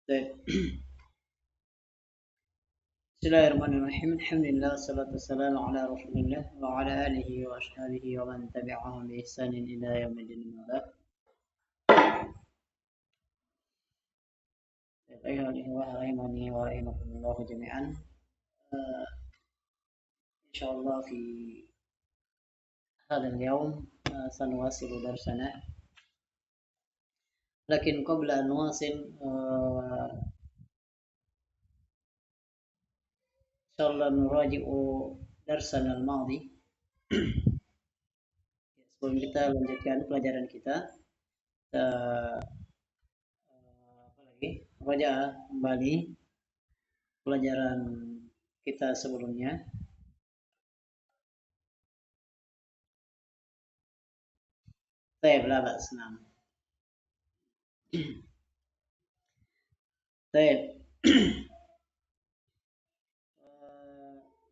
Bismillahirrahmanirrahim. Alhamdulillah wassalatu wassalamu ala Rasulillah wa ala alihi wa ashabihi wa man tabi'ahum bi ihsanin ila yaumil din. Ayuha al-ikhwah rahimani wa rahimakumullah jami'an. Insyaallah fi هذا اليوم سنواصل درسنا. لكن قبل أن نواصل إن شاء الله نراجع درسنا الماضي. Sebelum kita lanjutkan pelajaran kita, raja kembali pelajaran kita sebelumnya. Baik, la ba's, na'am. Baik.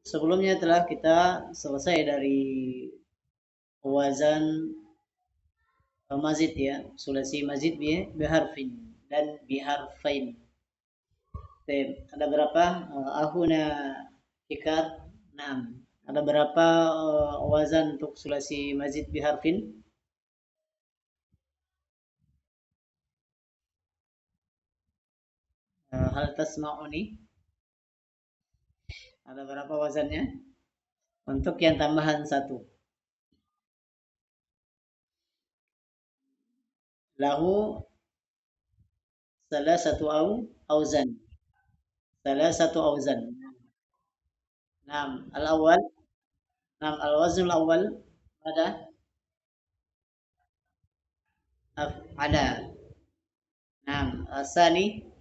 Sebelumnya telah kita selesai dari wazan mazid ya, sulasi mazid biharfin dan biharfain. Ada berapa? Ahuna fikar. Naam. Ada berapa wazan untuk sulasi mazid biharfin? Hal tasma'uni? Ada berapa wazannya? Untuk yang tambahan satu. Lahu salah satu auzan. Salah satu auzan. Naam, al-awwal. Naam, al-waznul awwal ada af'ala. Naam, asani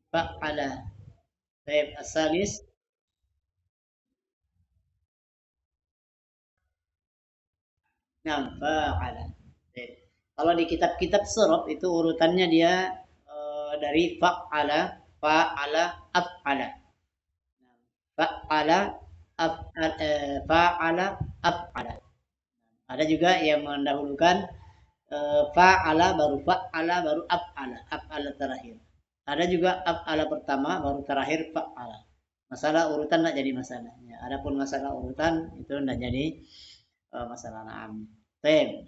fa'ala. Baik, asalis naam, fa'ala. Baik. Kalau di kitab-kitab surah itu urutannya dia dari fa'ala, af'ala. Fa'ala, fa'ala, af'ala. Ada juga yang mendahulukan fa'ala baru fa'ala baru af'ala terakhir. Ada juga af'ala pertama baru terakhir fa'ala. Masalah urutan tidak jadi masalah. Ya, adapun masalah urutan itu tidak jadi masalah. Naam. Baik.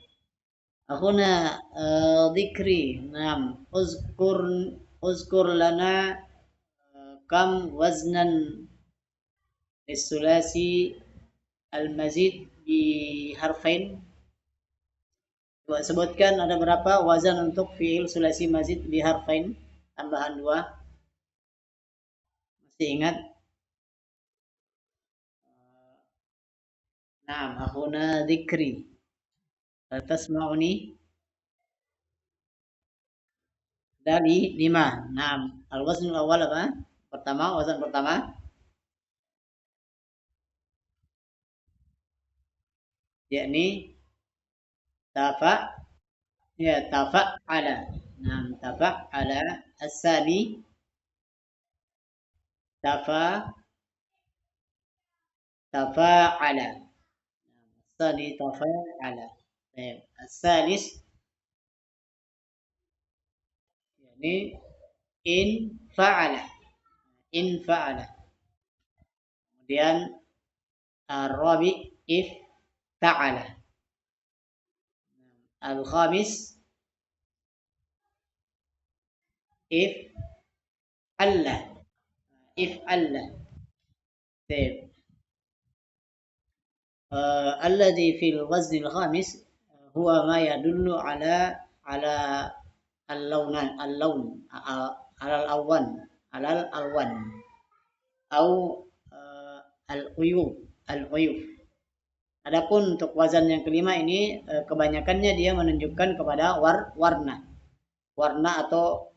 Akhuna dzikri. Naam. Uzkur lana kam waznan as-sulasi al-mazid bi harfain. Coba sebutkan ada berapa wazan untuk fi'il sulasi mazid bi harfain, tambahan 2. Masih ingat? Naam, akhuna dzikri. Tasma'uni? Dari 5. Naam, al-waznul awal apa? Pertama, wazan pertama. Yakni tafa'ala. Naam, tafa'ala. As-sani tafa'ala. As-sani tafa'ala. As-salis yakni in fa'ala. Kemudian ar-rabi if ta'ala. Al-khamis if alla. Alladhi fil wazn al-khamis huwa ma yadullu ala al-lawn al-alwan au al-uyub. Adapun untuk wazan yang kelima ini kebanyakannya dia menunjukkan kepada warna atau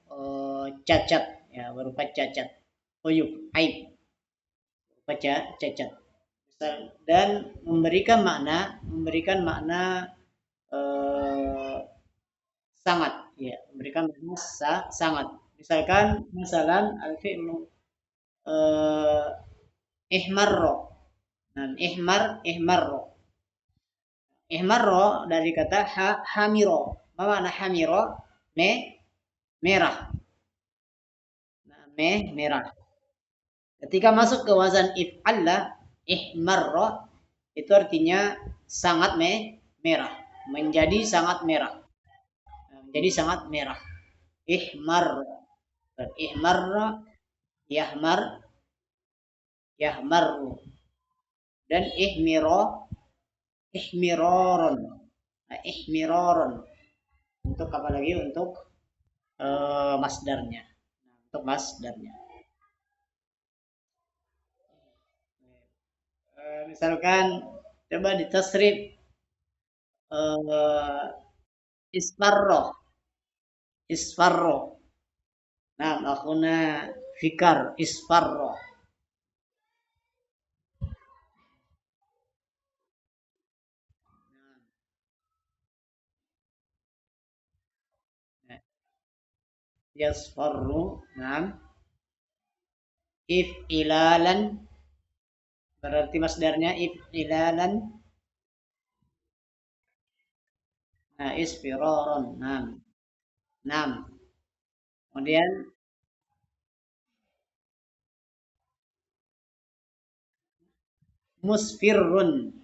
cacat ya, berupa cacat, uyub, aib, berupa cacat, dan memberikan makna sangat ya, memberikan makna sangat. Misalkan al-fi'lu ihmarro. Nah, ihmarro dari kata hamiro. Apa makna hamiro? me merah. Nah, merah. Ketika masuk ke wazan if'alla, ihmarra, itu artinya sangat merah, menjadi sangat merah. Nah, menjadi sangat merah. Ihmar, ihmarra, yahmar, yahmarru. Dan ihmiroron. Nah, ihmiroron. Untuk apa lagi? Untuk masdarnya. Nah, untuk masdarnya. Misalkan coba ditasrif isfarro, isfarro. Nah, akhuna fikar isfarro. Nah, yasfarru, nah, if ilalan berarti masdarnya if ilalan. Nah, isfiraron, nah, nah. Kemudian musfirun.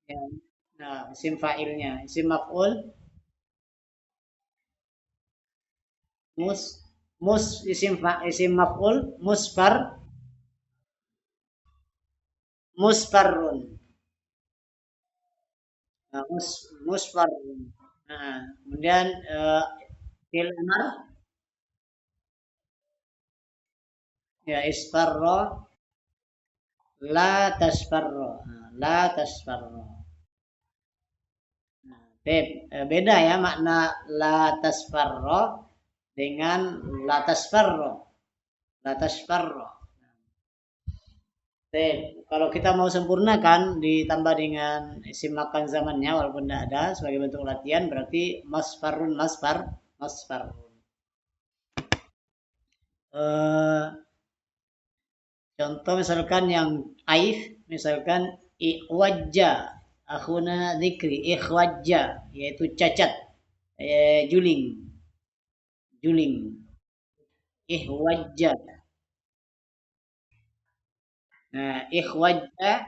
Ya. Nah, isim fa'ilnya, isim maf'ul mus mus isim maf'ul musfarrun. Nah, musfarrun. Nah, kemudian fil amar ya isfarra la tasfarra. Nah, la tasfarra. Nah, beda ya makna la tasfarra dengan la tasfarra. La tasfarra. Kalau kita mau sempurnakan ditambah dengan isim makan zamannya walaupun tidak ada sebagai bentuk latihan berarti masfarun masfarun. Eh, contoh misalkan yang aif misalkan ikhwajja akhuna dzikri ikhwajja yaitu cacat juling juling ihwajja. Nah, ikhwajja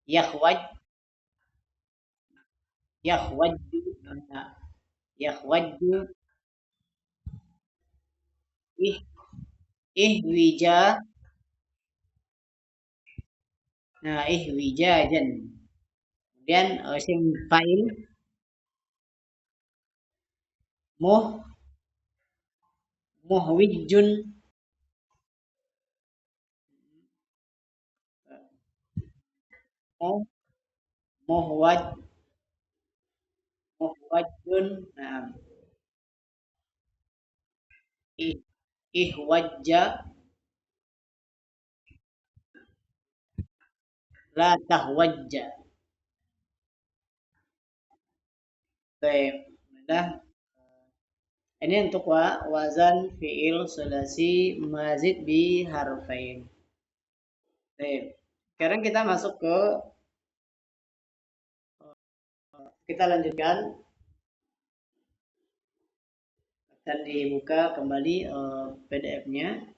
yakhwaj yakhwajju. Nah, yakhwajju ih ihwija. Nah, ihwijajan. Kemudian isim fa'il muh muhwijjun muh muhwaj muhwajjun. Nah, ih ihwajja la tahwajja. Baik, mudah. Ini untuk wazan fiil sulasi mazid bi harfain. Baik. Sekarang kita masuk ke kita lanjutkan dan dibuka kembali PDF-nya.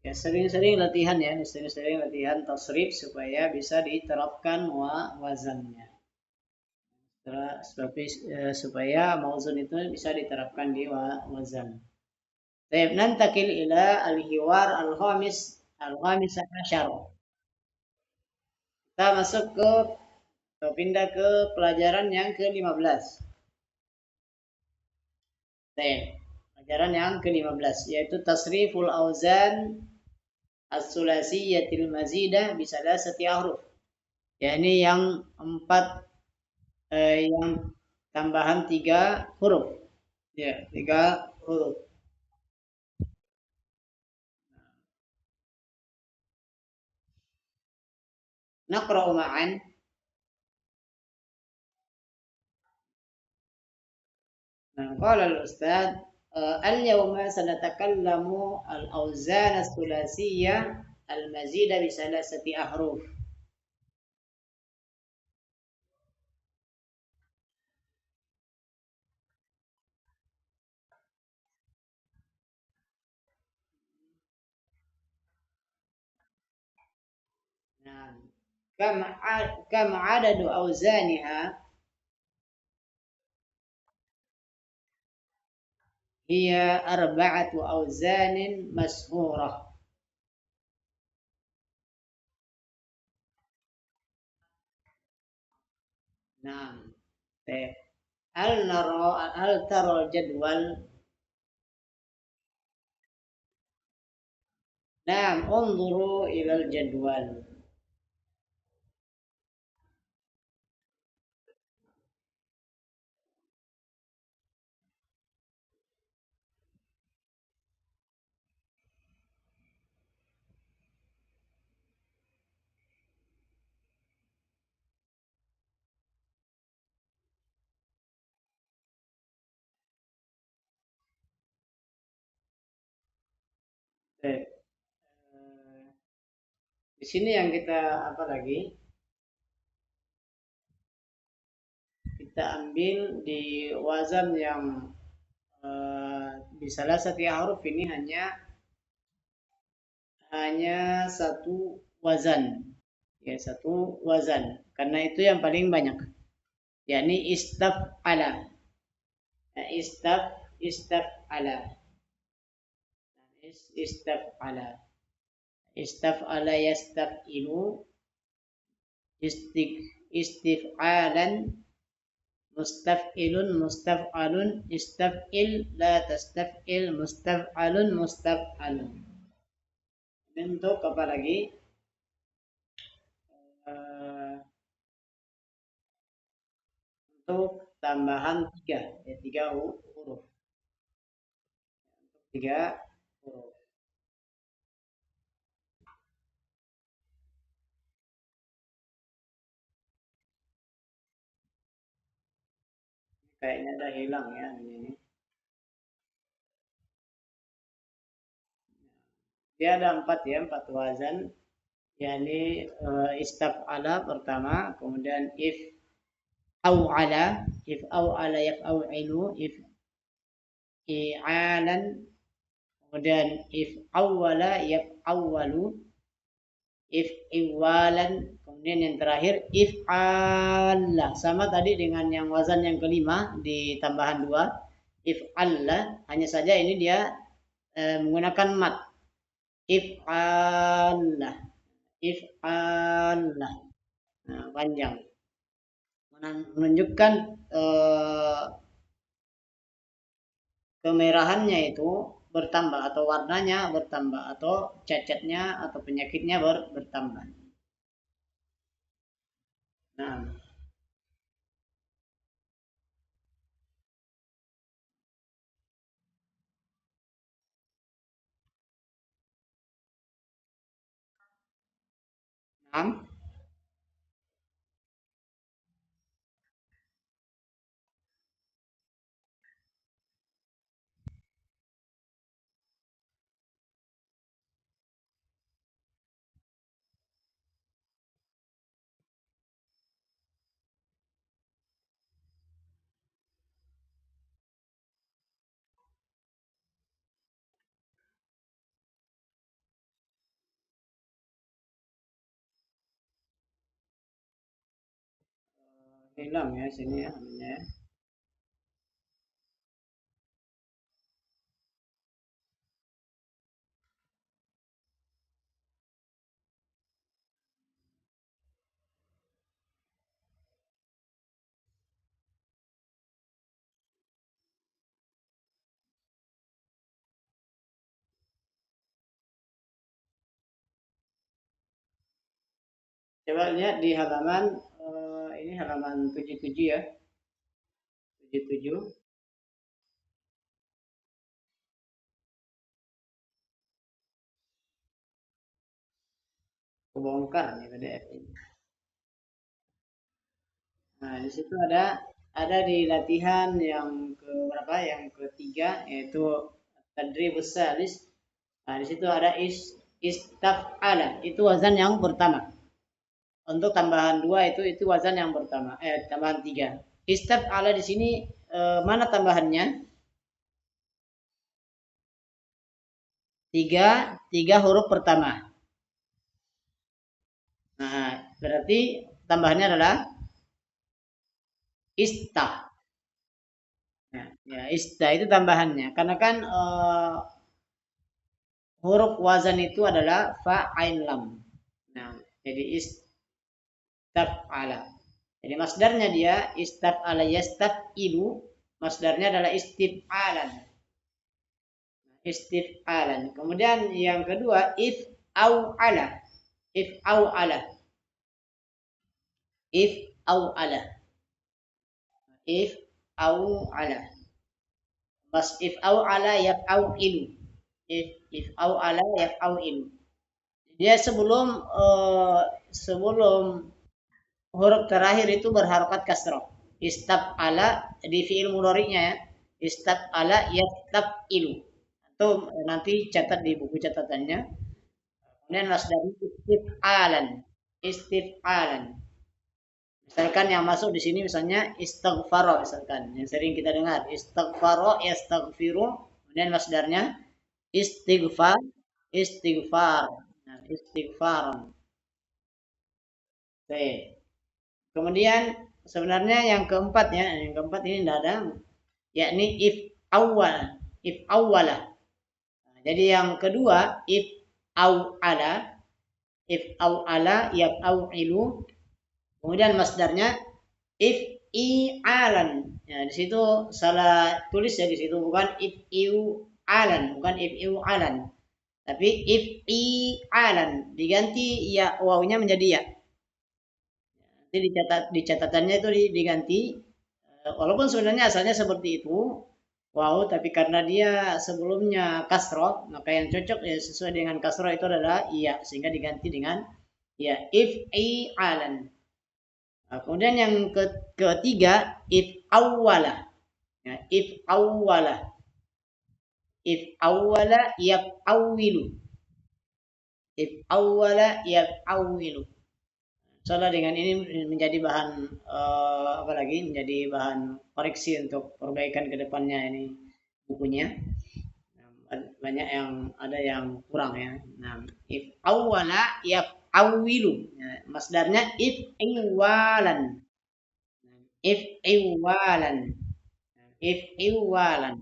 Ya, sering-sering latihan ya, sering-sering latihan tasrif supaya bisa diterapkan wazannya. Supaya mauzun itu bisa diterapkan di wazan. Baik, nantakil ila al-hiwar al-khamis asyar. Kita masuk ke pindah ke pelajaran yang ke-15. Baik, pelajaran yang ke-15 yaitu tasriful auzan as-sulasiyatil mazidah bisalasati ahruf. Ya, ini yang yang tambahan 3 huruf. Ya, 3 huruf. نقرأ معا. قال الأستاذ اليوم سنتكلم الأوزان الثلاثية المزيد بثلاثة أحرف. نعم. كم عدد أوزانها؟ هي 4 أوزان مسهورة. نعم. طيب. هل ترى الجدول؟ نعم، انظروا إلى الجدول. Baik. Di sini yang kita apa lagi? Kita ambil di wazan yang di salah satu huruf ini hanya satu wazan, ya satu wazan. Karena itu yang paling banyak, yakni istaf'ala. Nah, istaf'ala. Istaf'ala. Istaf'ala yastaf'ilu. Istif'alan. Mustaf'ilun, mustaf'alun, istaf'il, la tastaf'il, mustaf'alun, mustaf'alun. Untuk apa lagi? Eh, untuk tambahan 3, ya 3 huruf. Untuk 3 huruf. Kayaknya ada hilang ya ini. Dia ada 4 ya, 4 wazan. Yani istaf'ala pertama, kemudian if aw'ala, if aw'ala yaf'awilu, if i'alan, kemudian if awwala yaf'awwalu, if iwalan, kemudian yang terakhir if Allah, sama tadi dengan yang wazan yang kelima di tambahan 2 if Allah, hanya saja ini dia menggunakan mat. If Allah, if Allah, nah, panjang, menunjukkan kemerahannya itu bertambah atau warnanya bertambah atau cacatnya atau penyakitnya bertambah. Nah, nah, hilang ya sini ya namanya ya. Coba lihat di halaman ini halaman 77 ya. 77 kebongkar nih PDF ini. Nah, di situ ada di latihan yang ke berapa? Yang ketiga yaitu tadribus salis. Nah, di situ ada istaf'ala. Itu wazan yang pertama. Untuk tambahan dua itu wazan yang pertama. Tambahan tiga. Istaf'ala di sini mana tambahannya? Tiga huruf pertama. Nah, berarti tambahannya adalah ista. Ya, ista itu tambahannya. Karena kan huruf wazan itu adalah fa ain lam. Nah, jadi istaf'ala. Jadi masdarnya dia istaf'ala yastaf'ilu. Masdarnya adalah istif'alan. Istif'alan. Kemudian yang kedua if au ala. If au ala. If au ala. If au ala. Mas if au ala yaf'au ilu. If au ala yaf'au ilu. Dia sebelum huruf terakhir itu berharokat kasroh. Istab ala di fiil mudhari'nya ya. Istab ala yastab ilu. Itu nanti catat di buku catatannya. Kemudian masdarnya istifalan. Istifalan. Misalkan yang masuk di sini misalnya istighfaro misalkan yang sering kita dengar istighfaro yastaghfiru kemudian masdarnya istighfar istighfar nah, istighfaran. Oke. Kemudian sebenarnya yang keempat ya, yang keempat ini tidak ada, yakni awal, if awala. Nah, jadi yang kedua if awala, if awala, yaf awilu. Kemudian masdarnya if i'alan. Ya, di situ salah tulis ya di situ bukan if i'alan, bukan if i'alan. Tapi if i'alan diganti ya wawunya menjadi ya. Jadi di catatannya itu diganti walaupun sebenarnya asalnya seperti itu wow tapi karena dia sebelumnya kasroh maka yang cocok ya sesuai dengan kasroh itu adalah iya sehingga diganti dengan ya if I alan. Nah, kemudian yang ketiga if awwala ya, if awwala yaf awilu if awwala yaf awilu. Soalnya dengan ini menjadi bahan apa lagi menjadi bahan koreksi untuk perbaikan ke depannya ini bukunya. Banyak yang ada yang kurang ya. Nah, if awwala yaf awilu. Ya, masdarnya if iwalan. If iwalan. If iwalan.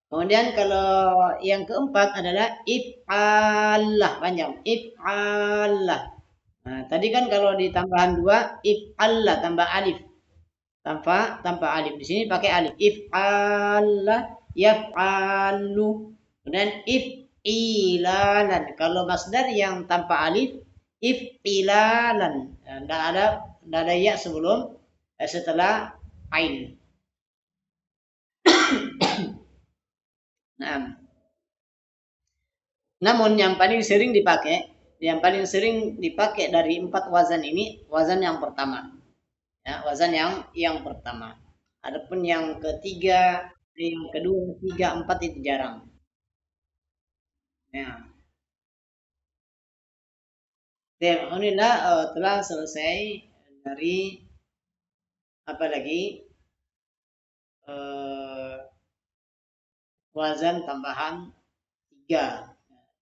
Kemudian kalau yang keempat adalah if Allah panjang. If Allah. Nah, tadi kan kalau di tambahan dua if Allah tambah alif tanpa alif di sini pakai alif if Allah yaf'alu kemudian if ilalan kalau masdar yang tanpa alif if ilalan tidak ada ya sebelum setelah ain. Nah, namun yang paling sering dipakai dari empat wazan ini wazan yang pertama. Ya, wazan yang pertama. Adapun yang ketiga, yang kedua, tiga, empat itu jarang. Ya. Alhamdulillah telah selesai dari apa lagi eh, wazan tambahan tiga.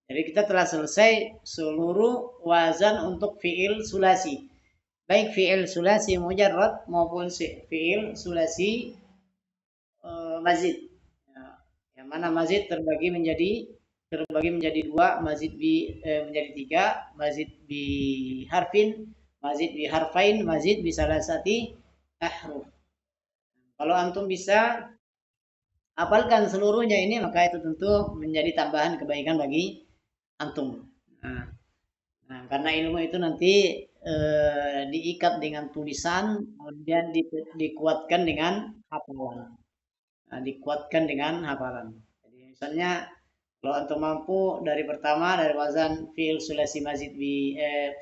Jadi kita telah selesai seluruh wazan untuk fiil sulasi. Baik fiil sulasi mujarrad maupun fiil sulasi mazid. Ya, yang mana mazid terbagi menjadi dua, mazid menjadi tiga, mazid bi harfin, mazid bi harfain, mazid bi salasati ahruf. Kalau antum bisa hafalkan seluruhnya ini maka itu tentu menjadi tambahan kebaikan bagi antum. Nah, karena ilmu itu nanti diikat dengan tulisan, kemudian dikuatkan dengan hafalan. Nah, dikuatkan dengan hafalan. Jadi misalnya kalau antum mampu dari pertama dari wazan fiil sulasi mazid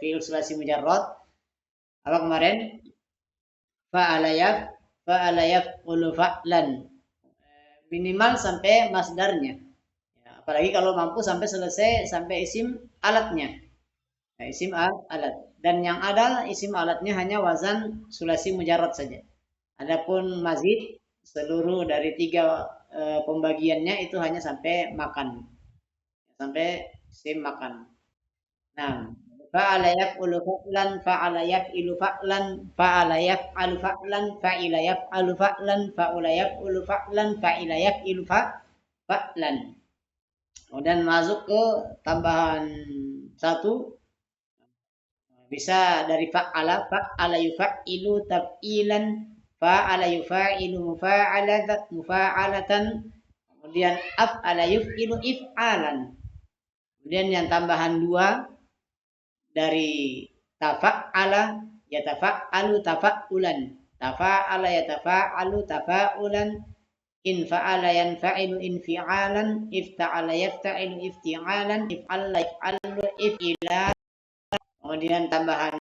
fiil sulasi mujarrad Apa kemarin? Fa'ala yaf'ulu fa'lan. Minimal sampai masdarnya. Ya, apalagi kalau mampu sampai selesai sampai isim alatnya. Nah, isim alat. Dan yang ada isim alatnya hanya wazan sulasi mujarrad saja. Adapun mazid seluruh dari tiga pembagiannya itu hanya sampai makan. Sampai isim makan. Nah, fa'ala yaf'ulu fa'lan, fa'ala yaf'ilu fa'lan, fa'ala yaf'alu fa'lan, fa'ila yaf'alu fa'lan, fa'ula yaf'ulu fa'lan, fa'ila yaf'ilu fa'lan. Kemudian masuk ke tambahan satu, bisa dari fa'ala, fa'ala yufa''ilu taf'ilan, fa'ala yufa'ilu mufa'alatan, kemudian af'ala yuf'ilu if'alan. Kemudian yang tambahan dua, dari tafa'ala yatafa'alu tafa'ulan, tafa'ala yatafa'alu tafa'ulan, in fa'ala yanfa'ilu infi'alan, ifta'ala yafta'ilu ifti'alan, if'alla yaf'alu if'ilan. Kemudian tambahan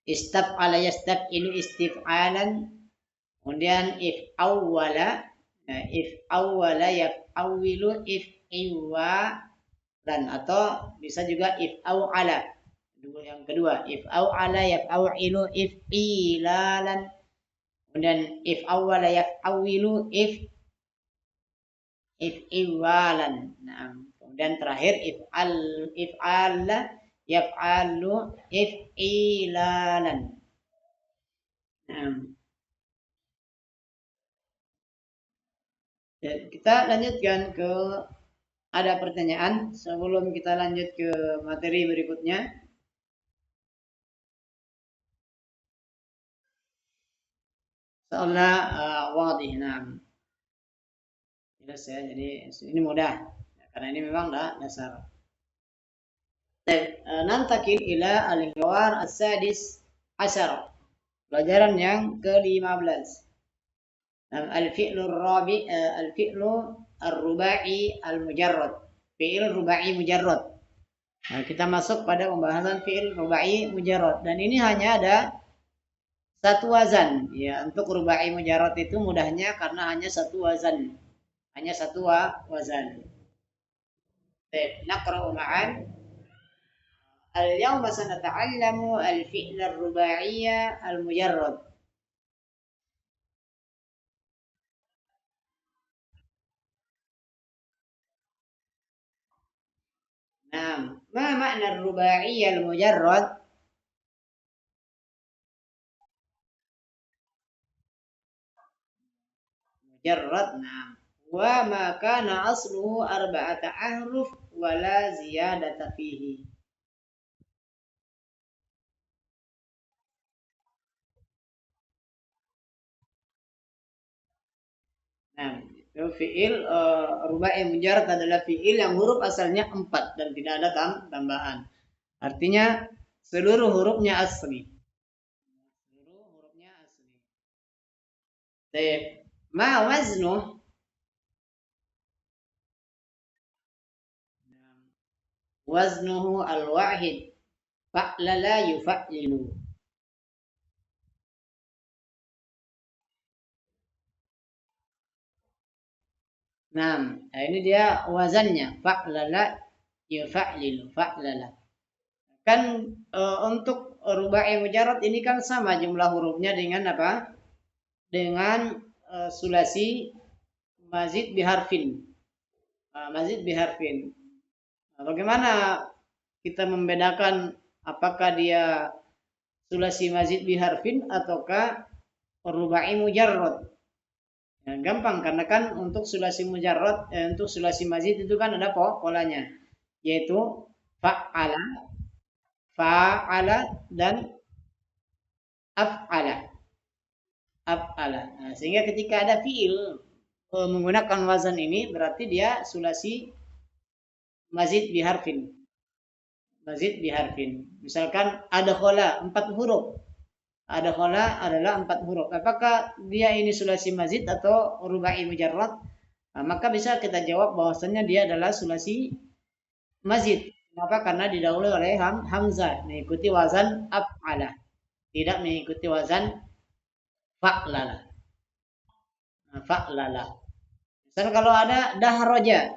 istaf'ala yastaf'ilu istif'alan. Kemudian if awwala yaf'awilu if'iwa, dan atau bisa juga if au ala. Yang kedua, if au ala yaf'awilu if'ilalan. Kemudian if awwala yaf'awilu if'iwalan. Nah, kemudian terakhir if alla yaf'alu if'ilalan. Nah, kita lanjutkan ke, ada pertanyaan sebelum kita lanjut ke materi berikutnya? Soalnya wadih, nah. Jelas ya, jadi ini mudah. Karena ini memang dasar. Nantakil ila al-hiwar as-sadis asyar. Pelajaran yang ke-15. Al-fi'lu ar-rubai al-mujarrad. Fi'il rubai mujarrad. Nah, kita masuk pada pembahasan fi'il rubai mujarrad, dan ini hanya ada satu wazan. Ya, untuk rubai mujarrad itu mudahnya karena hanya satu wazan. Hanya satu wazan. Naqra'u ma'an. Al-yawma sanata'allamu al-fi'l ar-ruba'iyya al-mujarrad. Nah, ma makna ar-ruba'iyya al-mujarrad? Mujarrad, nah. Wa ma kana asluhu arba'ata ahruf wa la ziyadata fihi. Nah, itu fi'il rubai mujarrad adalah fi'il yang huruf asalnya 4 dan tidak ada tambahan. Artinya seluruh hurufnya asli. Seluruh hurufnya asli. Baik. Ma waznuh? Waznuhu al-wahid. Fa'lala yufa'lilu. Nah, ini dia wazannya. Fa'lala yufa'lilu. Fa'lala. Kan untuk rubai mujarrad ini kan sama jumlah hurufnya dengan apa? Dengan sulasi mazid biharfin. Mazid biharfin. Nah, bagaimana kita membedakan apakah dia sulasi mazid biharfin ataukah rubai mujarrad? Ya, gampang, karena kan untuk sulasi mujarrad, untuk sulasi mazid itu kan ada polanya, yaitu fa'ala, fa'ala dan af'ala. Af'ala. Nah, sehingga ketika ada fi'il menggunakan wazan ini berarti dia sulasi mazid biharfin. Mazid biharfin. Misalkan ada khola 4 huruf. Ada khola adalah 4 huruf. Apakah dia ini sulasi mazid atau rubai mujarrad? Nah, maka bisa kita jawab bahwasannya dia adalah sulasi mazid. Kenapa? Karena didahului oleh hamzah, mengikuti wazan af'ala, tidak mengikuti wazan fa'lala. Nah, fa'lala. Misal kalau ada dahroja,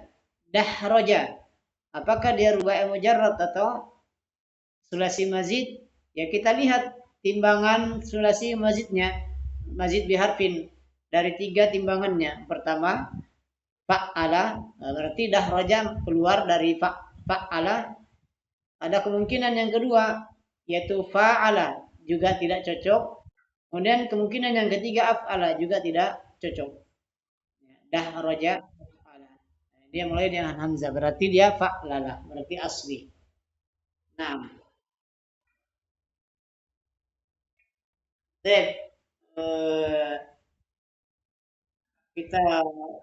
apakah dia rubai mujarrad atau sulasi mazid? Ya kita lihat timbangan sulasi mazidnya, mazid biharfin dari tiga timbangannya. Pertama fa'ala, berarti dahroja keluar dari fa'ala. Ada kemungkinan yang kedua yaitu fa'ala juga tidak cocok. Kemudian kemungkinan yang ketiga af'ala juga tidak cocok. Dahraja af'ala. Dia mulai dengan hamzah berarti dia fa'lala, berarti asli. Nah, Deb, eh, kita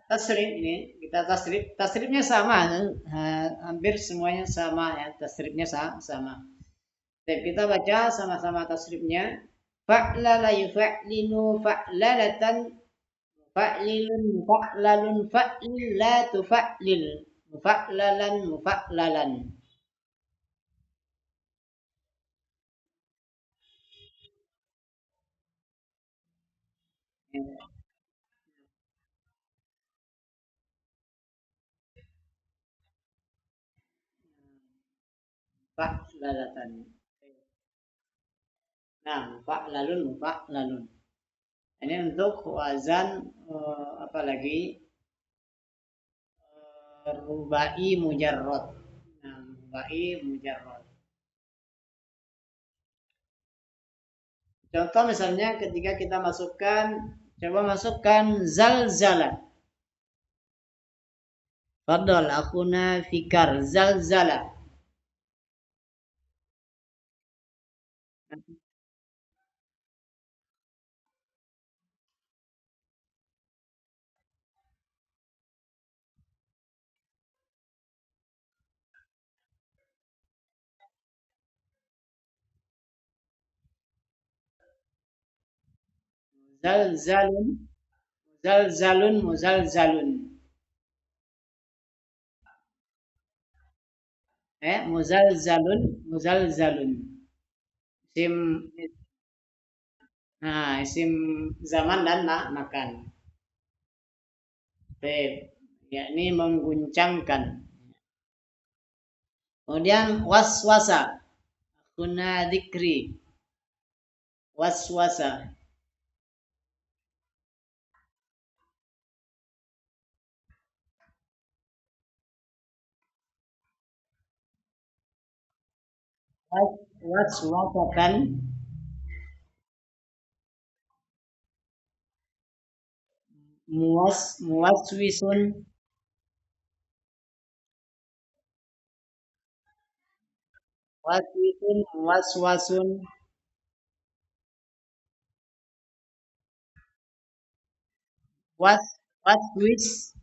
tasrif ini, kita tasrifnya sama, hampir semuanya sama ya, tasrifnya sama. Deb, kita baca sama-sama tasrifnya. Fa'lala yufa'linu fa'lalatan fa'lilun fa'lalun fa'lil la tufa'lil mufa'lalan mufa'lalan. Fa'lalatan. Nah, mufa'lalun mufa'lalun. Ini untuk wazan apa lagi? Rubai mujarrad. Nah, rubai mujarrad. Contoh misalnya ketika kita masukkan, coba masukkan zalzala. Fadol akuna fikar zalzala. Zalzalun, zalzalun, muzalzalun. Muzalzalun, muzalzalun. Isim, isim zaman dan makan. Baik, yakni mengguncangkan. Kemudian waswasa, kuna dikri, waswasa. Waswasakan, muwaswisun, waswisun, waswasun, was, waswis,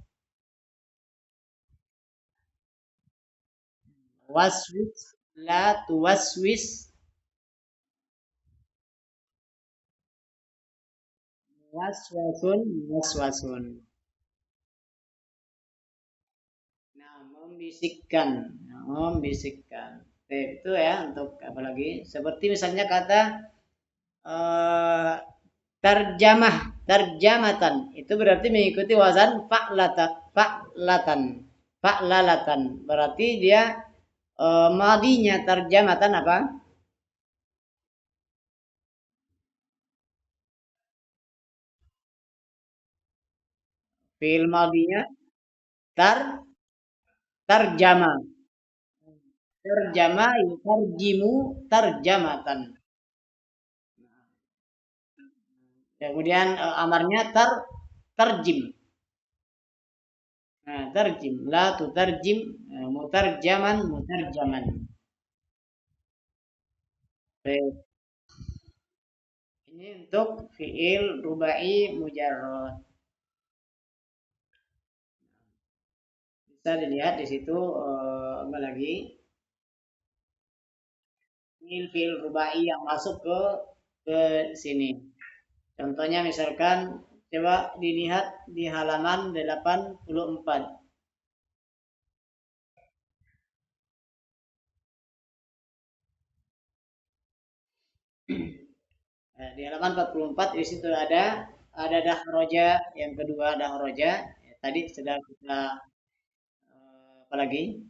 waswis, la tuwaswis, waswasun, waswasun. Nah, membisikkan, nah, membisikkan. Oke, itu ya untuk apa lagi? Seperti misalnya kata eh, terjamah, terjamatan. Itu berarti mengikuti wazan fa'latan, fa'lalatan. Berarti dia madinya terjamatan apa? Fi'il madinya tar terjamah. Terjamah terjimu terjamatan. Kemudian amarnya terjim. Nah, terjim, la tu terjim, mutarjaman, mutarjaman. Baik. Ini untuk fiil rubai mujarrad. Bisa dilihat di situ apa lagi? Fiil rubai yang masuk ke sini. Contohnya misalkan coba dilihat di halaman 84. Nah, di halaman 44 di situ ada dahroja yang kedua dahroja. Ya, tadi sudah kita apalagi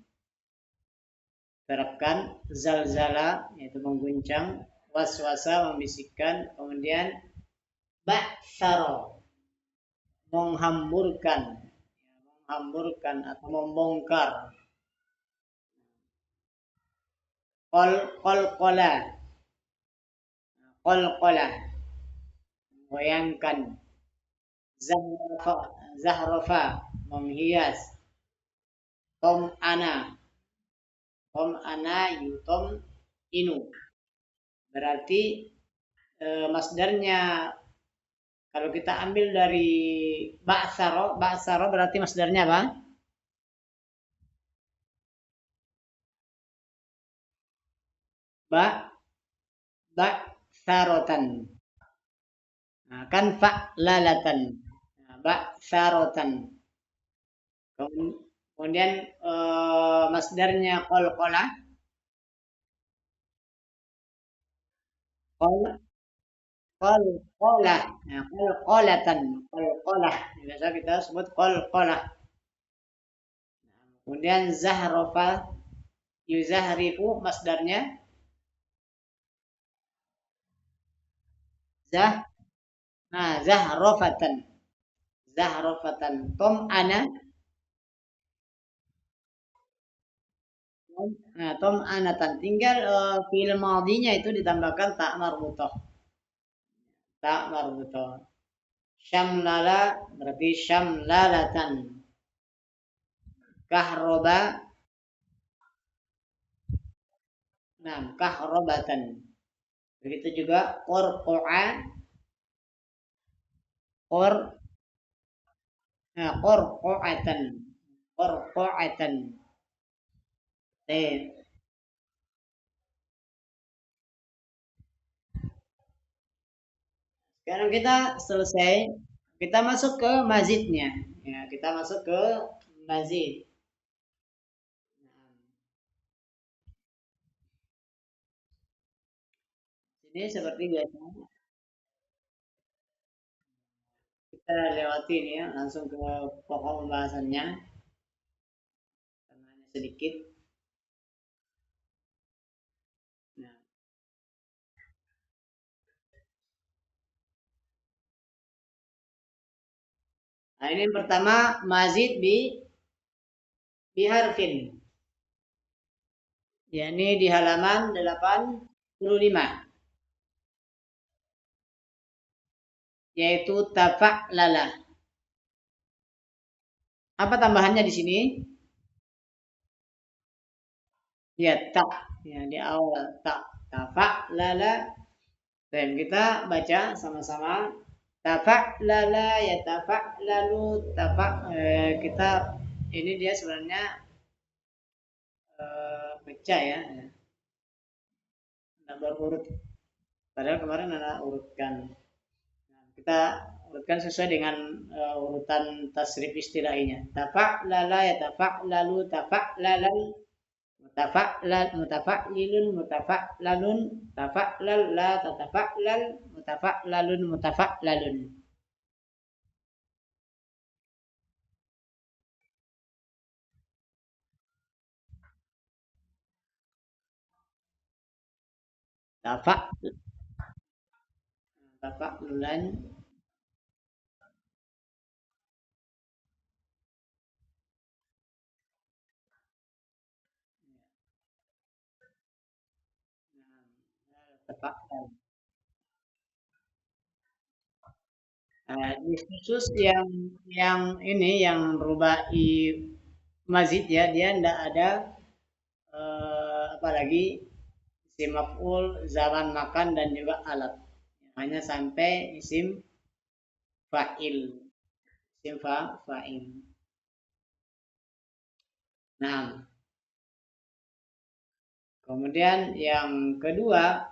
terapkan zalzala yaitu mengguncang, waswasa membisikkan, kemudian ba'saro menghamburkan, menghamburkan atau membongkar. Qol qola goyangkan. Zahrafa zahrafa menghias. Tom ana yutom inu, berarti masdarnya kalau kita ambil dari ba'saro berarti masdarnya apa? Ba'sarotan. Nah, kan fa'lalatan. Nah, ba'sarotan. Kemudian masdarnya qalqalah. Qalqalah. Nah, qalqalatan. Qalqalah. Biasa kita sebut qalqalah. Kemudian zahrafa yuzahrifu masdarnya zah zahrafatan. Zahrafatan. Tom ana. Nah, tom anatan. Tinggal fi'il madinya itu ditambahkan tak marbutah. Tak marbutah. Syamlala berarti syamlalatan. Kahroba. Nah, kahrobatan. Begitu juga qorqo'a. Qorqo'atan. Qorqo'atan. Sekarang kita selesai. Kita masuk ke mazidnya. Ya, kita masuk ke mazid. Ini seperti biasa. Kita lewatin ya, langsung ke pokok pembahasannya. Karena sedikit. Nah, ini yang pertama mazid biharfin. Ya, ini di halaman 85. Yaitu tafa'lala. Apa tambahannya di sini? Ya, tak. Ya, di awal tak. Tafa'lala. Dan kita baca sama-sama. Tafa'lala ya tafa'lalu kita ini dia sebenarnya baca ya. Nah, berurut. Padahal kemarin ada urutkan. Nah, kita urutkan sesuai dengan urutan tasrif istilahnya. Tafa'lala ya tafa'lalu tafa'lalal mutafa'lilun mutafa'lalun tafa'lal la tatafa'lal mutafa'lalun. Tafa'lulan. Tafa'lal. Di khusus yang ini yang rubai mazid ya, dia tidak ada apalagi isim maf'ul, zaman makan dan juga alat. Hanya sampai isim fa'il. Isim fa'il. Nah, kemudian yang kedua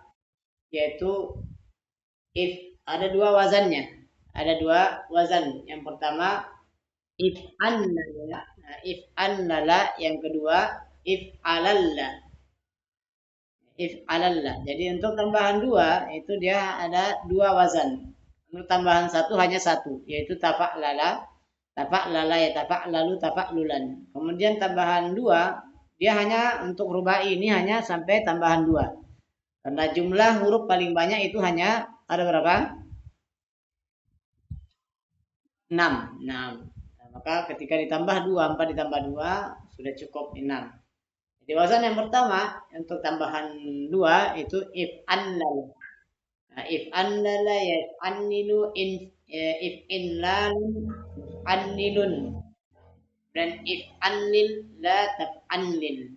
yaitu if, ada dua wazannya. Ada dua wazan. Yang pertama if annala. Nah, if annala, yang kedua if alalla. if'alalla. Jadi untuk tambahan dua itu dia ada dua wazan. Untuk tambahan satu hanya satu, yaitu tafa'lala, tafa'lala ya tafa'lalu, tafa'lulan. Kemudian tambahan dua dia hanya untuk rubai ini hanya sampai tambahan dua. Karena jumlah huruf paling banyak itu hanya ada berapa? 6. 6. Nah, maka ketika ditambah 2, 4 ditambah 2 sudah cukup 6. Jadi wazan yang pertama untuk tambahan 2 itu if annal. Nah, if annala ya annilu in if inlan annilun dan if annil la taf'annil.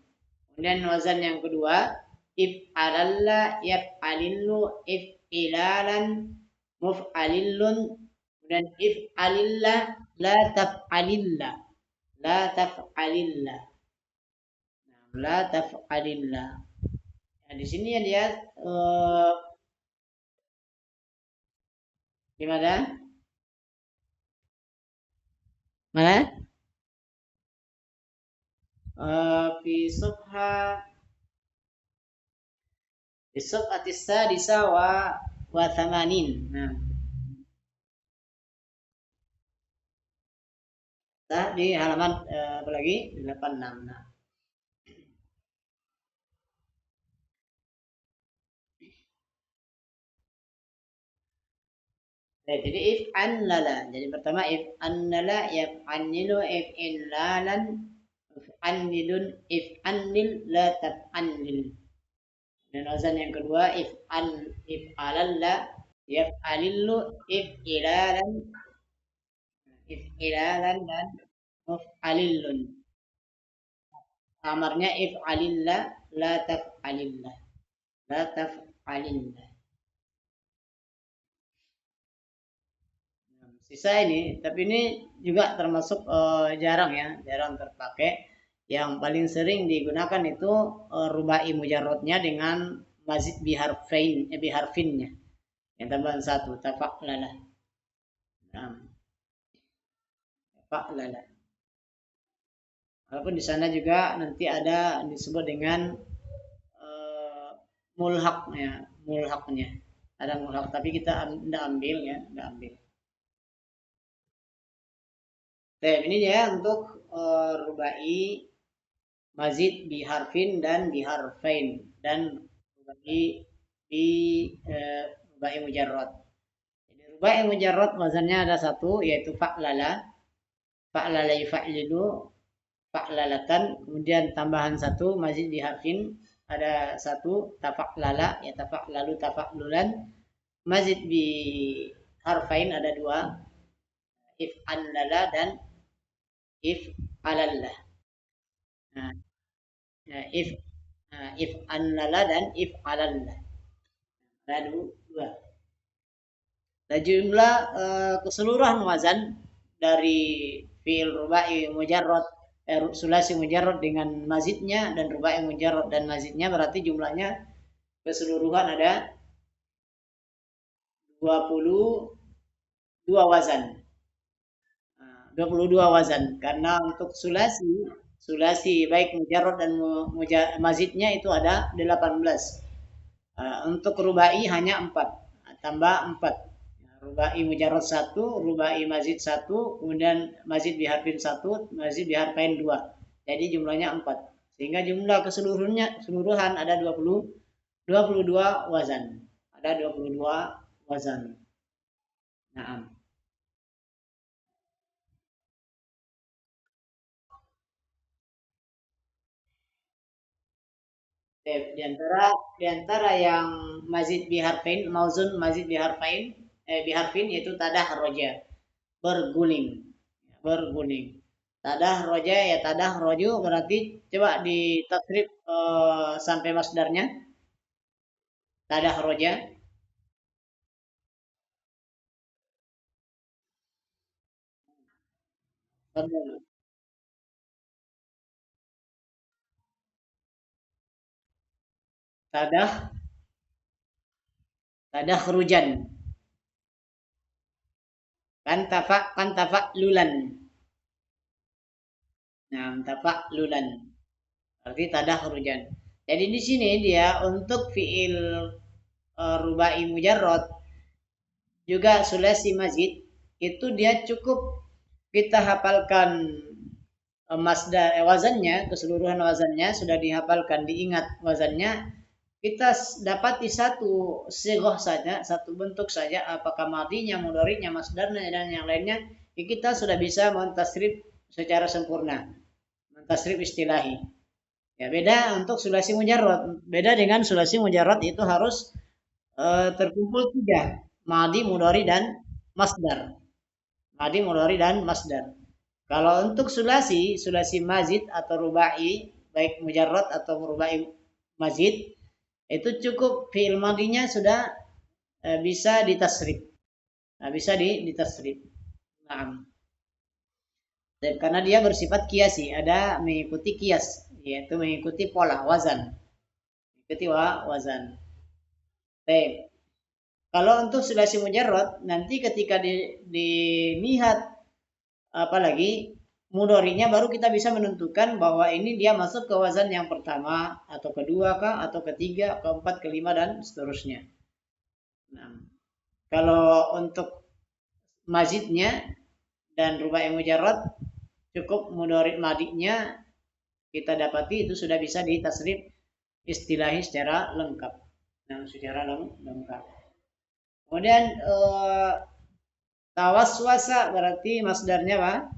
Kemudian wazan yang kedua if alalla yaf'alillu if ilalan muf'alillun dan if alillah la taf'alillah la taf'alillah la taf'alillah. Nah, di sini ya dia gimana? Mana? Fi subha fi subhati sadisa wa thamanin. Nah, di halaman apa lagi? 86. Nah. Jadi if annala. Jadi pertama if annala if annilu if inlalan if annilun if annil la taf'annil. Dan wazan yang kedua if alalla if alillu if ilalan dan muf'alillun. Amarnya if alillah la taf'alillah la taf'alillah. Sisa ini, tapi ini juga termasuk jarang ya, jarang terpakai. Yang paling sering digunakan itu rubai mujarrodnya dengan mazid biharfinnya. Yang tambahan satu, tafa'lala. Nah, tafa'lala. Walaupun di sana juga nanti ada disebut dengan mulhaknya. Ada mulhak, tapi kita tidak ambil ya, tidak ambil. Nah, ini ya untuk rubai mazid biharfin dan biharfain dan rubai di rubai mujarrad. Jadi rubai mujarrad wazannya ada satu yaitu fa'lala. Fa'lala yufa'lilu fa'lalatan, kemudian tambahan satu mazid biharfin ada satu tafa'lala ya tafa'lalu tafa'lulan, mazid bi harfain ada dua if anlala dan if alallah. Nah, if if annala dan if alallah. Lalu dua. Nah, jumlah keseluruhan wazan dari fi'il rubai mujarrad sulasi mujarrad dengan mazidnya dan rubai mujarrad dan mazidnya berarti jumlahnya keseluruhan ada 22 wazan. 22 wazan karena untuk sulasi baik mujarrad dan mazidnya itu ada 18. Untuk rubai hanya 4. Tambah 4. Rubai mujarrad 1, rubai mazid 1, kemudian mazid biharfin 1, mazid biharfain 2. Jadi jumlahnya 4. Sehingga jumlah keseluruhan ada 22 wazan. Ada 22 wazan. Nah, di antara yang mazid biharfain mauzun mazid biharfin yaitu tadah roja berguling tadah roja ya tadah roju berarti coba di tasrif sampai masdarnya tadah roja tadah tadah rujan kan tafa lulan. Nah, tafa lulan berarti tadah rujan. Jadi di sini dia untuk fiil rubai mujarrad juga sulasi mazid itu dia cukup kita hafalkan masdar wazannya, keseluruhan wazannya sudah dihafalkan, diingat wazannya, kita dapati satu sighah saja, satu bentuk saja, apakah madinya, mudhari'nya, masdarnya dan yang lainnya, kita sudah bisa mentasrif secara sempurna, mentasrif istilahi. Ya, beda untuk sulasi mujarrad. Beda dengan sulasi mujarrad itu harus terkumpul tiga, madi, mudhari dan masdar. Madi, mudhari dan masdar. Kalau untuk sulasi mazid atau rubai, baik mujarrad atau rubai mazid, itu cukup fi'il madinya sudah bisa ditasrif. Nah, bisa ditasrif. Nah, karena dia bersifat kiasi, ada mengikuti kias, yaitu mengikuti pola wazan. Mengikuti wazan. Baik. Kalau untuk sulasi mujarrad, nanti ketika dilihat apalagi mudhari'nya baru kita bisa menentukan bahwa ini dia masuk ke wazan yang pertama atau kedua kah atau ketiga, keempat, kelima dan seterusnya. Nah, kalau untuk mazidnya dan rubai mujarrad cukup mudhari' madinya kita dapati itu sudah bisa ditasrif istilahi secara lengkap. Nah, secara lengkap. Kemudian tawaswasa berarti masdarnya apa?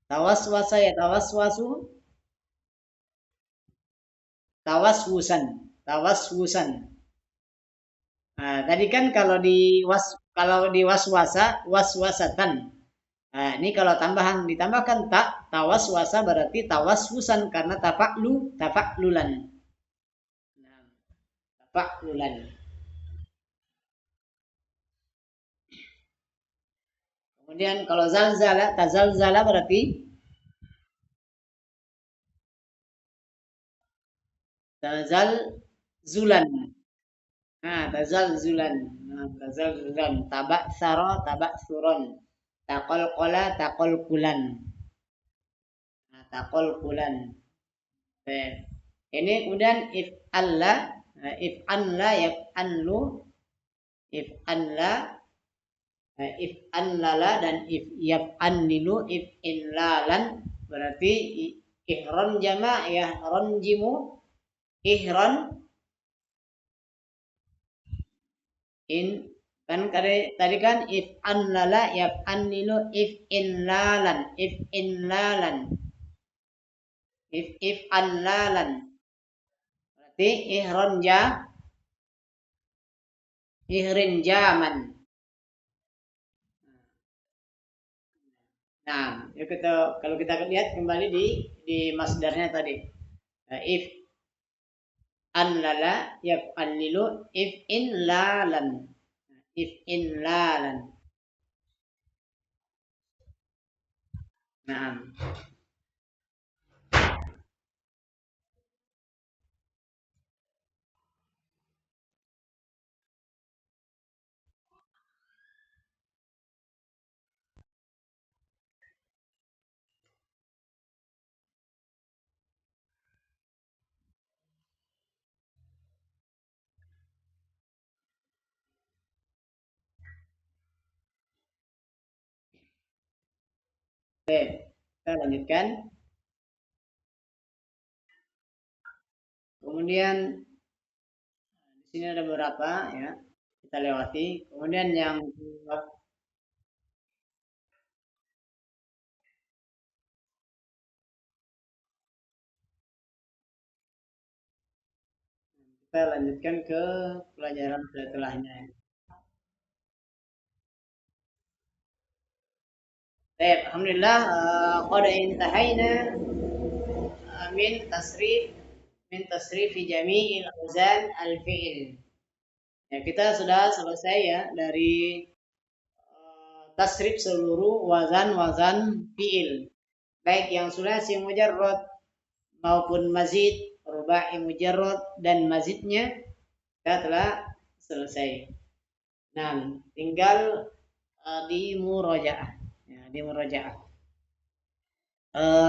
Tawaswasa ya tawaswasu, tawaswusan, tawaswusan. Nah, tadi kan kalau di waswasa waswasatan. Nah, ini kalau tambahan ditambahkan tak tawaswasa berarti tawaswusan karena tafaklulan. Nah, tafaklulan. Kemudian kalau tazalzala berarti tazalzulan. Nah, tazalzulan. Nah, tazalzulan. Tabak suron. Takol kulan. Nah, kulan. Baik. Ini kemudian if Allah, if anla, if anla, if anlala dan if yaf'annilu, if inlalan berarti ihron jama ya ronjimu ihron in kan tadi kan if anlala yaf'annilu if inlalan if anlalan berarti ihrin jaman. Nah, kalau kita lihat kembali di masdarnya tadi. If anlala yaf'allilu if inlalan. If inlalan. Nah, oke, kita lanjutkan. Kemudian di sini ada beberapa ya kita lewati. Kemudian yang kita lanjutkan ke pelajaran setelahnya. Baik, alhamdulillah qad intahayna min tasrif jami'il awzan al-fi'il. Ya, kita sudah selesai ya dari tasrif seluruh wazan-wazan fi'il. Baik yang sulasi mujarrad maupun mazid, rubai mujarrad dan mazidnya kita telah selesai. Nah, tinggal di murojaah. Ya, di murojaah.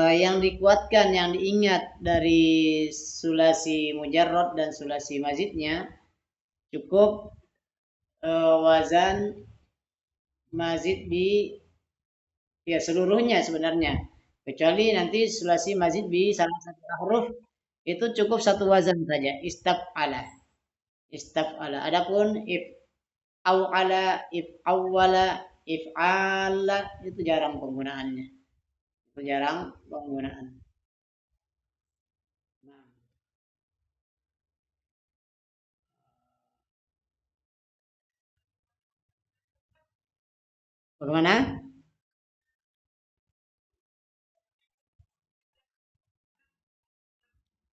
Yang dikuatkan, yang diingat dari sulasi mujarrad dan sulasi mazidnya cukup wazan mazid di ya seluruhnya sebenarnya, kecuali nanti sulasi mazid bi salah satu huruf itu cukup satu wazan saja, istaf'ala. Istaf'ala. Adapun if awala, if awwala, if ala itu jarang penggunaannya. Itu jarang penggunaan. Nah, bagaimana?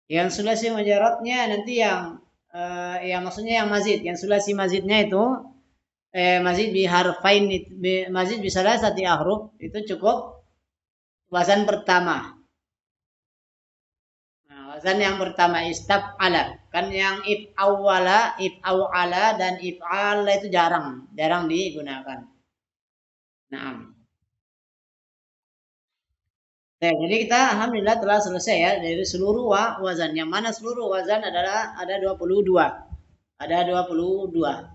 Yang sulasi mujarradnya nanti yang maksudnya yang mazid, yang sulasi mazidnya itu mazid bi harfain, mazid bi salasati ahruf itu cukup wazan pertama. Nah, wazan yang pertama istaf'ala. Kan yang if awwala, if awala dan if ala itu jarang, jarang digunakan. Nah, jadi kita alhamdulillah telah selesai ya dari seluruh wazan. Yang mana seluruh wazan adalah ada 22. Ada 22.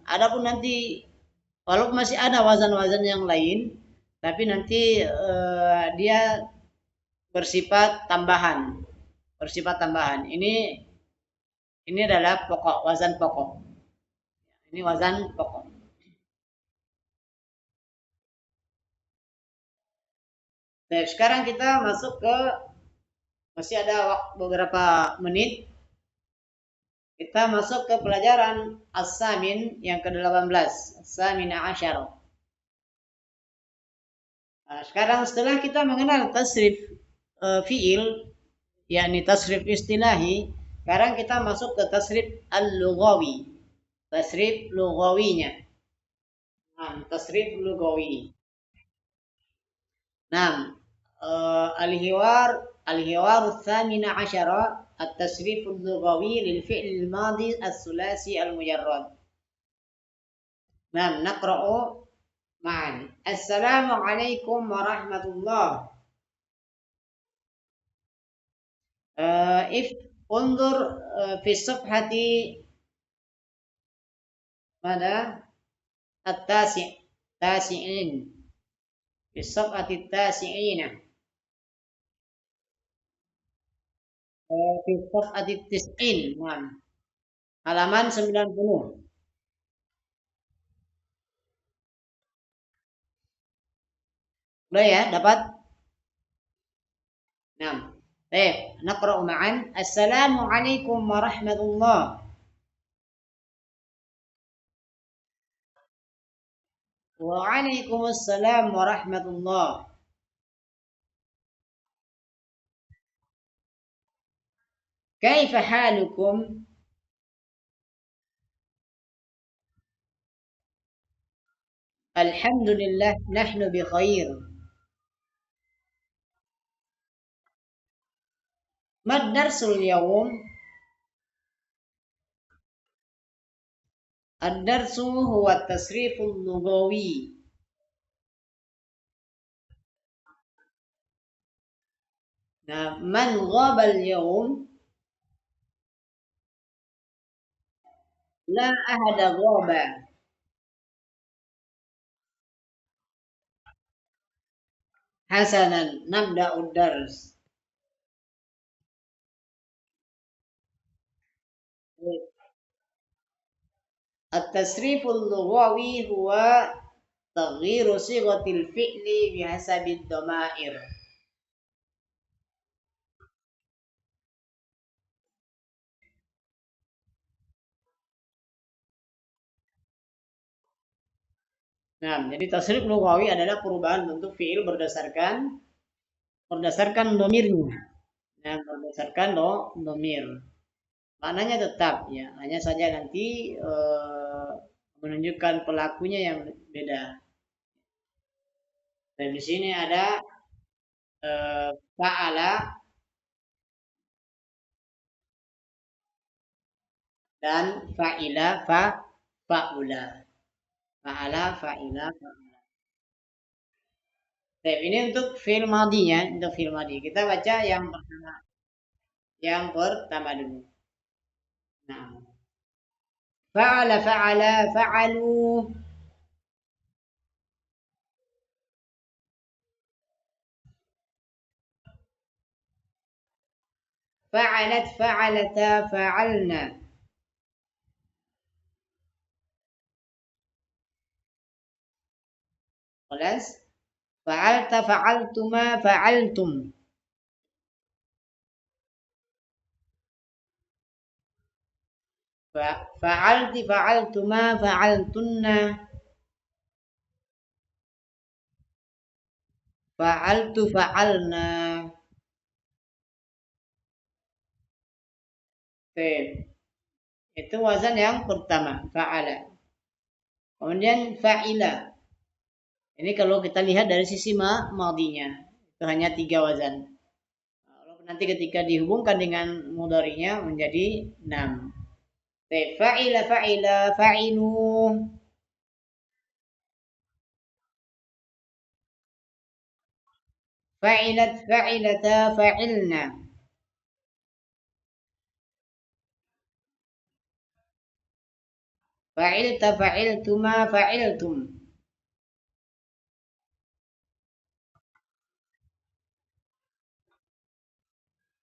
Adapun nanti walaupun masih ada wazan-wazan yang lain, tapi nanti dia bersifat tambahan, bersifat tambahan. Ini adalah pokok, wazan pokok. Ini wazan pokok. Nah, sekarang kita masuk ke masih ada beberapa menit. Kita masuk ke pelajaran As-Samin yang ke-18. As-Samin Asyar. Nah, sekarang setelah kita mengenal tasrif fiil, yakni tasrif istilahi, sekarang kita masuk ke tasrif al-lughawi. Tasrif lughawinya. Nah, tasrif lughawi. Nah, الحوار الحوار الثامن عشر التصريف اللغوي للفعل الماضي الثلاثي المجرد. نعم نقرأ معا. السلام عليكم ورحمة الله. انظر في الصفحة ماذا؟ التاسعين. في الصفحة التاسعين. في الصفحة التسعين. نعم. Halaman 90. Udah ya, dapat? Nah. نقرأ معا. السلام عليكم ورحمة الله. وعليكم السلام ورحمة الله. كيف حالكم؟ الحمد لله نحن بخير. ما الدرس اليوم؟ الدرس هو التصريف اللغوي. من غاب اليوم؟ لا أحد غاب. حسنا نبدأ الدرس. التصريف اللغوي هو تغيير صيغة الفعل بحسب الضمائر. Nah, jadi tasrif lughawi adalah perubahan bentuk fiil berdasarkan domirnya. Nah, berdasarkan domir. Maknanya tetap ya, hanya saja nanti menunjukkan pelakunya yang beda. Dan di sini ada fa'ala dan fa'ula. Fa'ala, fa'ila, fa'ula. Baik, ini untuk fi'il madinya, untuk fi'il madi. Kita baca yang pertama dulu. Nah, fa'ala fa'ala fa'alu, fa'alat fa'alata fa'alna. Kelas fa'alta fa'altuma fa'altum. Fa'alti fa'altuma fa'altunna. Fa'altu fa'alna. Oke. Itu wazan yang pertama, fa'ala. Kemudian fa'ila. Ini kalau kita lihat dari sisi madinya. Itu hanya tiga wazan. Kalau nanti ketika dihubungkan dengan mudhari'nya menjadi 6. Fa'ila fa'ila fa'ilu. Fa'ilat fa'ilata fa'ilna. Fa'ilta fa'iltuma fa'iltum.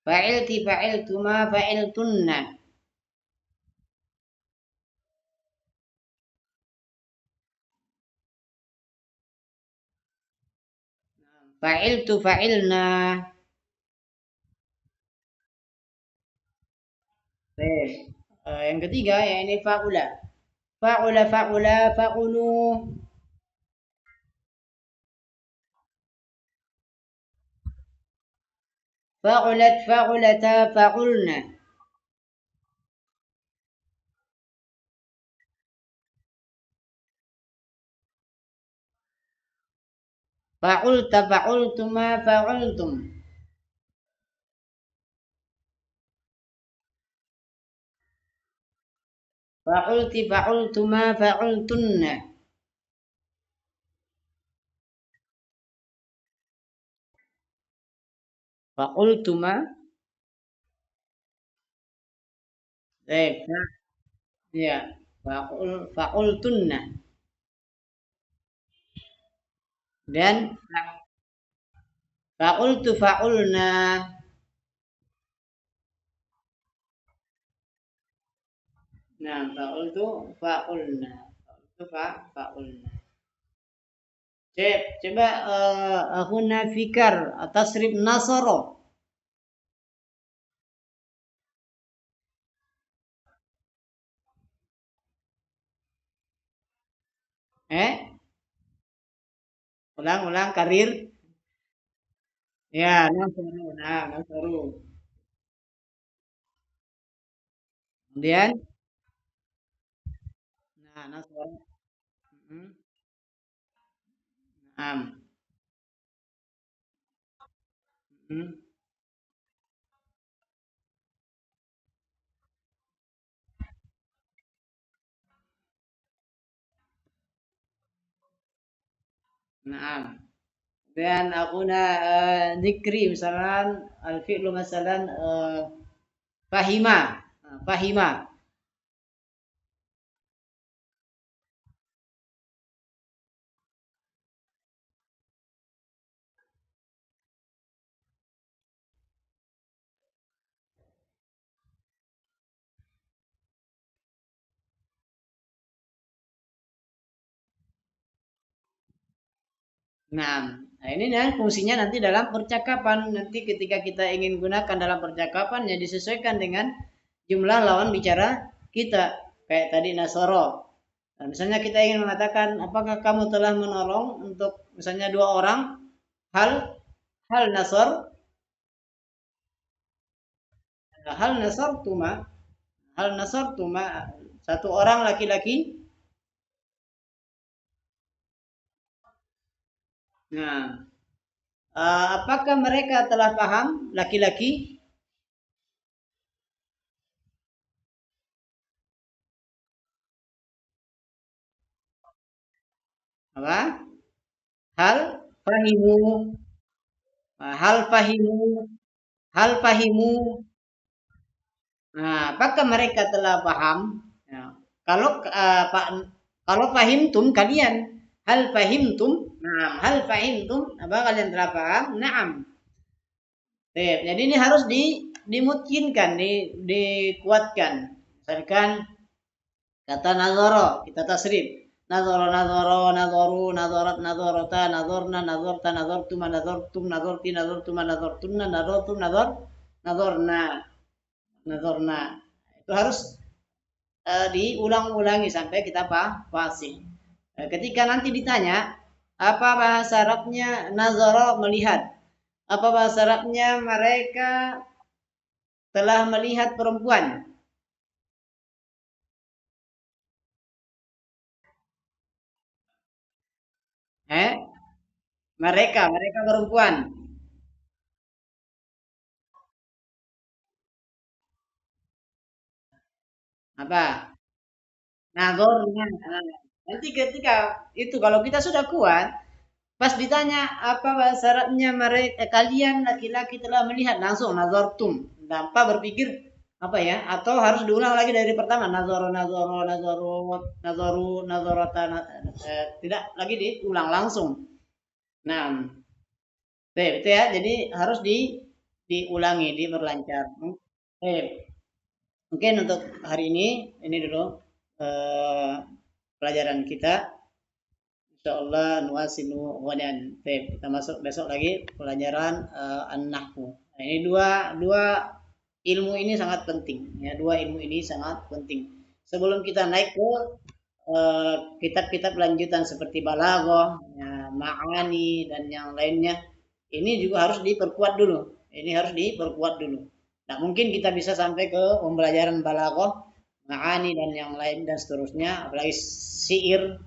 Fa'ilti fa'iltuma fa'iltunna. Fa'iltu fa'ilna. Baik. Yang ketiga ya ini fa'ula. Fa'ula fa'ula fa'ulu. Fa'ulat fa'ulata fa'ulna. Fa'ulta fa'ultuma fa'ultum. Fa'ulti fa'ultuma fa'ultunna. Fa'ultuma. Baik. Ya. Fa'ultunna. Dan fa'ultu fa'ulna. Nah, fa'ultu fa'ulna. Fa'ultu fa'ulna. Cep, coba huna fikar tasrif nasoro. Eh? Ulang-ulang karir. Ya, nasaru. Nah, nasaru. Kemudian, nah, nasaru. Hmm. Naam. Hmm. Naam. Dan aku dikri misalkan al-fi'lu masalan fahima. Fahima. Nah, nah ini kan fungsinya nanti dalam percakapan. Nanti ketika kita ingin gunakan dalam percakapan ya disesuaikan dengan jumlah lawan bicara kita. Kayak tadi Nasoro. Nah, misalnya kita ingin mengatakan apakah kamu telah menolong untuk misalnya dua orang hal hal nasor hal nasor tuma hal nasor tuma satu orang laki-laki. Nah, apakah mereka telah paham laki-laki apa hal fahimu, hal fahimu, hal fahimu. Nah, apakah mereka telah paham? Ya. Kalau Pak, kalau fahimtum kalian, hal fahimtum, nah, hal fahimtum, apa kalian telah paham? Naam. Jadi ini harus dimungkinkan, dikuatkan. Misalkan kata nazaro, kita tasrif. Nazaro, nazaro, nazaru, nazarat, nazarata, nazarna, nazarta, nazartuma, nazartum, nazarti, nazartuma, nazartunna, nazartum, nazarna, nazarna. Itu harus diulang-ulangi sampai kita fasih. Ketika nanti ditanya, apa bahasa Arabnya nazara melihat? Apa bahasa Arabnya mereka telah melihat perempuan? Eh, mereka perempuan. Apa? Nazornya. Nah, nanti ketika itu kalau kita sudah kuat, pas ditanya apa bahasa Arabnya mereka kalian laki-laki telah melihat langsung nazartum. Tanpa berpikir apa ya? Atau harus diulang lagi dari pertama nazaro nazaro nazaro nazaru nazarata tidak lagi diulang langsung. Nah, itu ya. Jadi harus diulangi, diperlancar. Eh, mungkin untuk hari ini dulu eh, pelajaran kita. Insyaallah nuasinu ghadan. Baik, kita masuk besok lagi pelajaran an-nahwu. Nah, ini dua dua ilmu ini sangat penting ya, dua ilmu ini sangat penting. Sebelum kita naik ke kitab-kitab lanjutan seperti balaghah, ya, ma'ani dan yang lainnya, ini juga harus diperkuat dulu. Ini harus diperkuat dulu. Nah, mungkin kita bisa sampai ke pembelajaran balaghah, ma'ani dan yang lain dan seterusnya, apalagi syair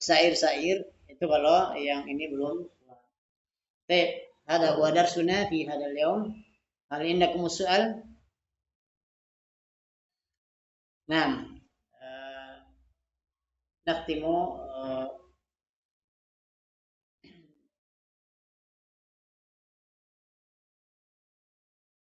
syair-syair itu kalau yang ini belum. Baik, hada huwa darsuna fi hadzal yaum. Hal indakum su'al? Naam. Nakhtimu